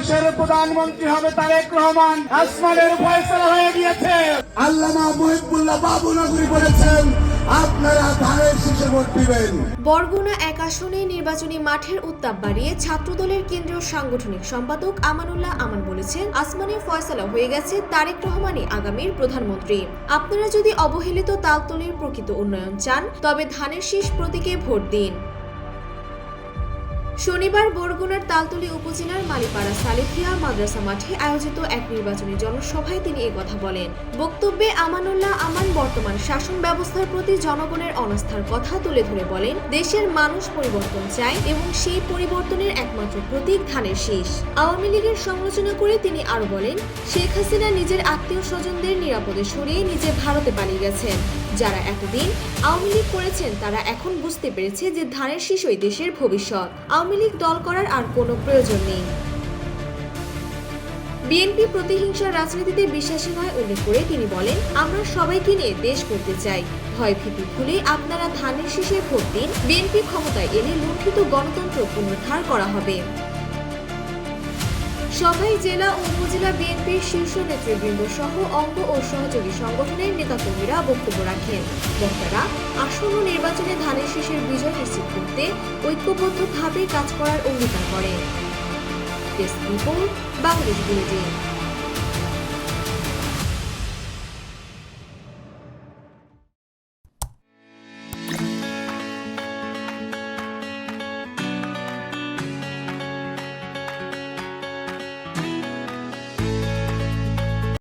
বাংলাদেশের প্রধানমন্ত্রী হবে তারেক রহমান। আসমানের ফয়সালা হয়ে গিয়েছে। আল্লামা মুহিবুল্লাহ বাবু নগরী বলেছেন আপনারা ধানের শীষে ভোট দিবেন। বরগুনা ১ আসনে নির্বাচনী মাঠের উত্তাপ বাড়িয়ে ছাত্রদলের কেন্দ্রীয় সাংগঠনিক সম্পাদক আমানুল্লাহ আমান বলেছেন, আসমানের ফয়সালা হয়ে গেছে, তারেক রহমানই আগামীর প্রধানমন্ত্রী। আপনারা যদি অবহেলিত তালতলির প্রকৃত উন্নয়ন চান তবে ধানের শীষ প্রতীকে ভোট দিন। শনিবার বরগুনার তালতলী উপজেলার মালিপাড়া সালেফিয়া মাদ্রাসা মাঠে আয়োজিত এক নির্বাচনী জনসভায় তিনি একথা বলেন। বক্তব্যে আমানুল্লাহ আমান বর্তমান শাসন ব্যবস্থার প্রতি জনগণের অনাস্থার কথা তুলে ধরে বলেন, দেশের মানুষ পরিবর্তন চায় এবং সেই পরিবর্তনের একমাত্র প্রতীক ধানের শীষ। আওয়ামী লীগের সমালোচনা করে তিনি আরো বলেন, শেখ হাসিনা নিজের আত্মীয় স্বজনদের নিরাপদে সরিয়ে নিজে ভারতে পালিয়ে গেছেন। যারা এতদিন আওয়ামী লীগ করেছেন তারা এখন বুঝতে পেরেছে যে ধানের শীষই দেশের ভবিষ্যৎ। আওয়ামী লীগ দল করার আর কোনো প্রয়োজন নেই। বিএনপি প্রতিহিংসার রাজনীতিতে বিশ্বাসী নয় উল্লেখ করে তিনি বলেন, আমরা সবাইকে নিয়ে দেশ করতে চাই। ভয়ভীতি ভুলে আপনারা ধানের শীষে ভোট দিন। বিএনপি ক্ষমতায় এলে লুণ্ঠিত গণতন্ত্র পুনরুদ্ধার করা হবে। সভায় জেলা ও উপজেলা বিএনপির শীর্ষ নেতৃবৃন্দ সহ অঙ্গ ও সহযোগী সংগঠনের নেতাকর্মীরা বক্তব্য রাখেন। বক্তারা আসন্ন নির্বাচনে ধানের শীষের বিজয় নিশ্চিত করতে ঐক্যবদ্ধভাবে কাজ করার অঙ্গীকার করেন। Desk report, Bangladesh bulletin.